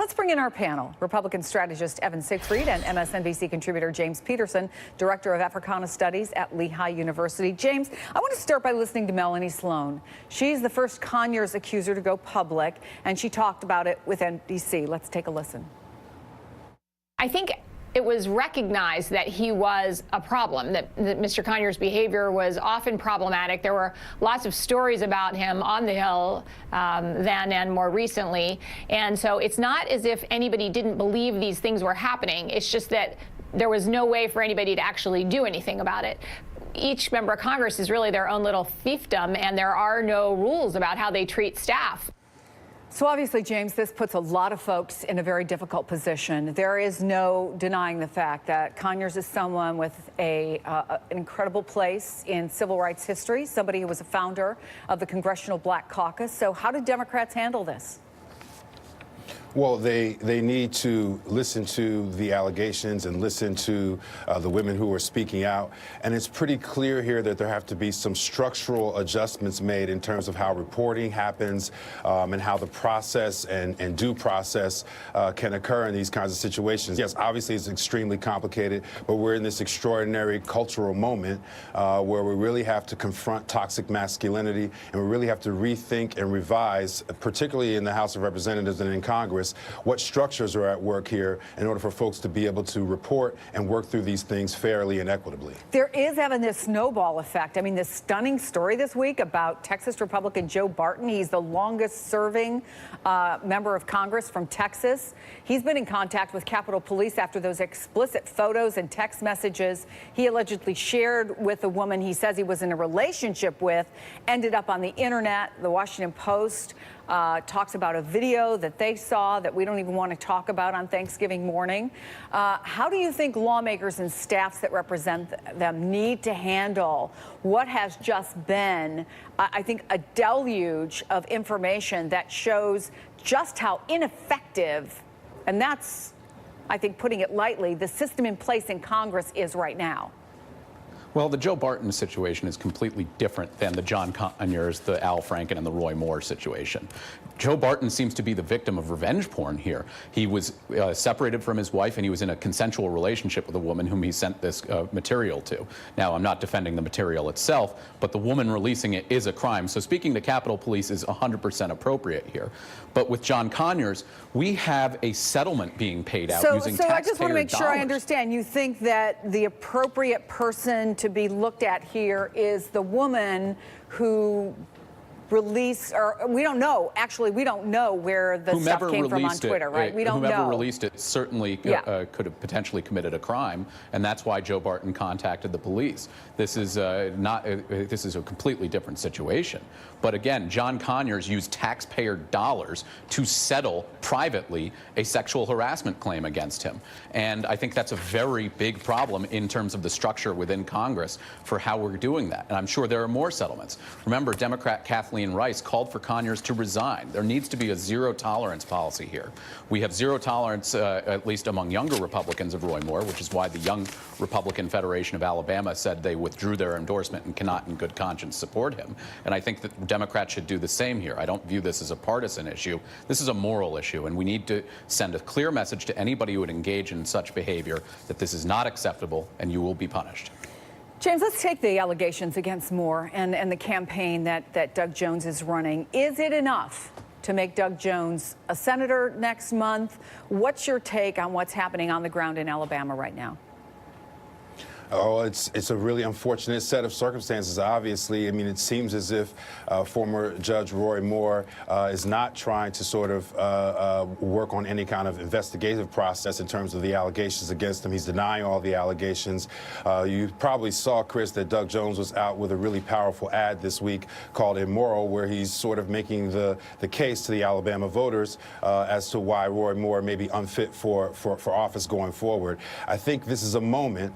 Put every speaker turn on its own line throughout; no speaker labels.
let's bring in our panel. Republican strategist Evan Siegfried and MSNBC contributor James Peterson, director of Africana Studies at Lehigh University. James, I want to start by listening to Melanie Sloan. She's the first Conyers accuser to go public, and she talked about it with NBC. Let's take a listen.
I think it was recognized that he was a problem, that Mr. Conyers' behavior was often problematic. There were lots of stories about him on the Hill then and more recently. And so it's not as if anybody didn't believe these things were happening. It's just that there was no way for anybody to actually do anything about it. Each member of Congress is really their own little fiefdom, and there are no rules about how they treat staff.
So obviously, James, this puts a lot of folks in a very difficult position. There is no denying the fact that Conyers is someone with an incredible place in civil rights history, somebody who was a founder of the Congressional Black Caucus. So how do Democrats handle this?
Well, they need to listen to the allegations and listen to the women who are speaking out. And it's pretty clear here that there have to be some structural adjustments made in terms of how reporting happens and how the process and due process can occur in these kinds of situations. Yes, obviously it's extremely complicated, but we're in this extraordinary cultural moment where we really have to confront toxic masculinity, and we really have to rethink and revise, particularly in the House of Representatives and in Congress, what structures are at work here in order for folks to be able to report and work through these things fairly and equitably.
There is having this snowball effect. I mean, this stunning story this week about Texas Republican Joe Barton. He's the longest serving member of Congress from Texas. He's been in contact with Capitol Police after those explicit photos and text messages he allegedly shared with a woman he says he was in a relationship with ended up on the internet. The Washington Post talks about a video that they saw that we don't even want to talk about on Thanksgiving morning. How do you think lawmakers and staffs that represent them need to handle what has just been, I think, a deluge of information that shows just how ineffective, and that's, I think, putting it lightly, the system in place in Congress is right now?
Well, the Joe Barton situation is completely different than the John Conyers, the Al Franken, and the Roy Moore situation. Joe Barton seems to be the victim of revenge porn here. He was separated from his wife, and he was in a consensual relationship with a woman whom he sent this material to. Now, I'm not defending the material itself, but the woman releasing it is a crime. So speaking to Capitol Police is 100% appropriate here. But with John Conyers, we have a settlement being paid out using taxpayer dollars.
So I just want to make sure I understand. You think that the appropriate person to be looked at here is the woman who released, or we don't know, actually, we don't know where the stuff came from on Twitter, right? We don't know.
Whomever released it certainly could have potentially committed a crime, and that's why Joe Barton contacted the police. This is this is a completely different situation. But again, John Conyers used taxpayer dollars to settle privately a sexual harassment claim against him. And I think that's a very big problem in terms of the structure within Congress for how we're doing that. And I'm sure there are more settlements. Remember, Democrat Kathleen Rice called for Conyers to resign. There needs to be a zero-tolerance policy here. We have zero tolerance, at least among younger Republicans, of Roy Moore, which is why the Young Republican Federation of Alabama said they withdrew their endorsement and cannot in good conscience support him. And I think that Democrats should do the same here. I don't view this as a partisan issue. This is a moral issue, and we need to send a clear message to anybody who would engage in such behavior that this is not acceptable and you will be punished.
James, let's take the allegations against Moore and the campaign that Doug Jones is running. Is it enough to make Doug Jones a senator next month? What's your take on what's happening on the ground in Alabama right now?
Oh, it's a really unfortunate set of circumstances, obviously. I mean, it seems as if former Judge Roy Moore is not trying to sort of work on any kind of investigative process in terms of the allegations against him. He's denying all the allegations. You probably saw, Chris, that Doug Jones was out with a really powerful ad this week called Immoral, where he's sort of making the case to the Alabama voters as to why Roy Moore may be unfit for office going forward. I think this is a moment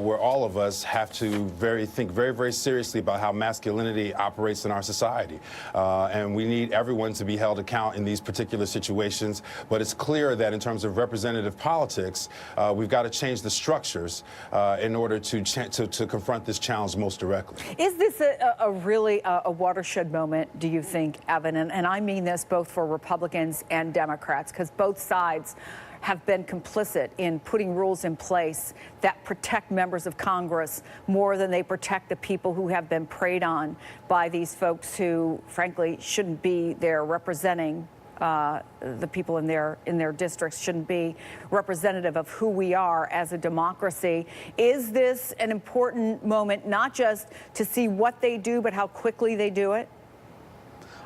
where where all of us have to think very, very seriously about how masculinity operates in our society. And we need everyone to be held account in these particular situations. But it's clear that in terms of representative politics, we've got to change the structures in order to confront this challenge most directly.
Is this a really a watershed moment, do you think, Evan? And I mean this both for Republicans and Democrats, because both sides have been complicit in putting rules in place that protect members of Congress more than they protect the people who have been preyed on by these folks who, frankly, shouldn't be there representing the people in their districts, shouldn't be representative of who we are as a democracy. Is this an important moment, not just to see what they do, but how quickly they do it?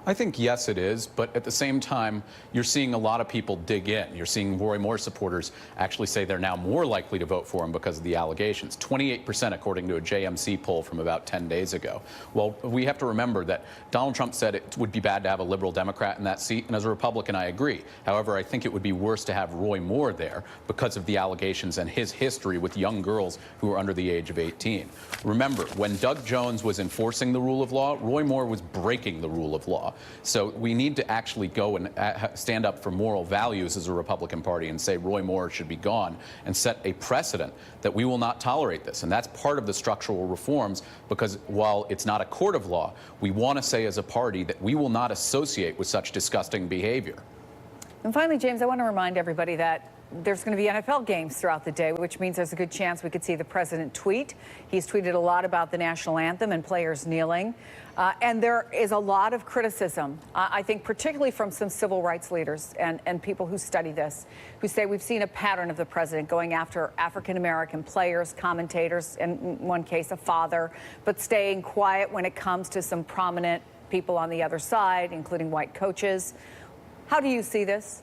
I think, yes, it is. But at the same time, you're seeing a lot of people dig in. You're seeing Roy Moore supporters actually say they're now more likely to vote for him because of the allegations. 28%, according to a JMC poll from about 10 days ago. Well, we have to remember that Donald Trump said it would be bad to have a liberal Democrat in that seat. And as a Republican, I agree. However, I think it would be worse to have Roy Moore there because of the allegations and his history with young girls who are under the age of 18. Remember, when Doug Jones was enforcing the rule of law, Roy Moore was breaking the rule of law. So we need to actually go and stand up for moral values as a Republican Party and say Roy Moore should be gone and set a precedent that we will not tolerate this. And that's part of the structural reforms, because while it's not a court of law, we want to say as a party that we will not associate with such disgusting behavior.
And finally, James, I want to remind everybody that there's going to be NFL games throughout the day, which means there's a good chance we could see the president tweet. He's tweeted a lot about the national anthem and players kneeling. And there is a lot of criticism, I think, particularly from some civil rights leaders and people who study this, who say we've seen a pattern of the president going after African-American players, commentators, and in one case, a father, but staying quiet when it comes to some prominent people on the other side, including white coaches. How do you see this?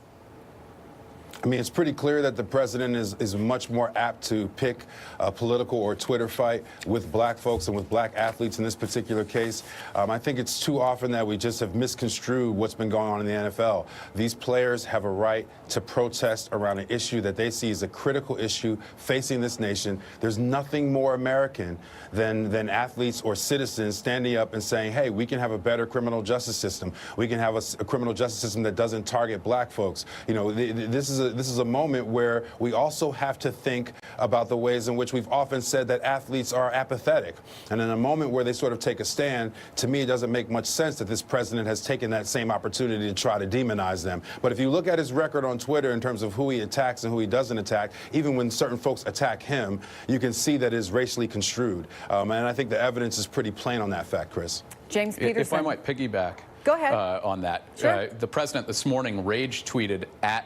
I mean, it's pretty clear that the president is much more apt to pick a political or Twitter fight with black folks and with black athletes in this particular case. I think it's too often that we just have misconstrued what's been going on in the NFL. These players have a right to protest around an issue that they see as a critical issue facing this nation. There's nothing more American than athletes or citizens standing up and saying, hey, we can have a better criminal justice system. We can have a criminal justice system that doesn't target black folks. You know, this is a moment where we also have to think about the ways in which we've often said that athletes are apathetic. And in a moment where they sort of take a stand, to me, it doesn't make much sense that this president has taken that same opportunity to try to demonize them. But if you look at his record on Twitter in terms of who he attacks and who he doesn't attack, even when certain folks attack him, you can see that it's racially construed. And I think the evidence is pretty plain on that fact, Chris.
James Peterson.
If I might piggyback.
Go ahead.
On that.
Sure.
The president this morning rage tweeted at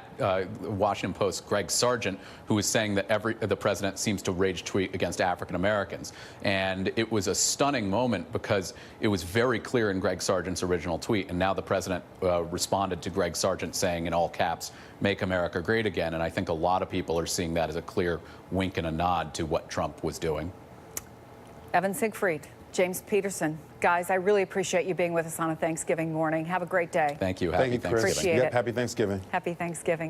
Washington Post Greg Sargent, who was saying that the president seems to rage tweet against African Americans. And it was a stunning moment because it was very clear in Greg Sargent's original tweet. And now the president responded to Greg Sargent saying in all caps, "Make America Great Again." And I think a lot of people are seeing that as a clear wink and a nod to what Trump was doing.
Evan Siegfried, James Peterson. Guys, I really appreciate you being with us on a Thanksgiving morning. Have a great day.
Thank you.
Thank you, Chris.
Appreciate it.
Happy Thanksgiving.
Happy Thanksgiving.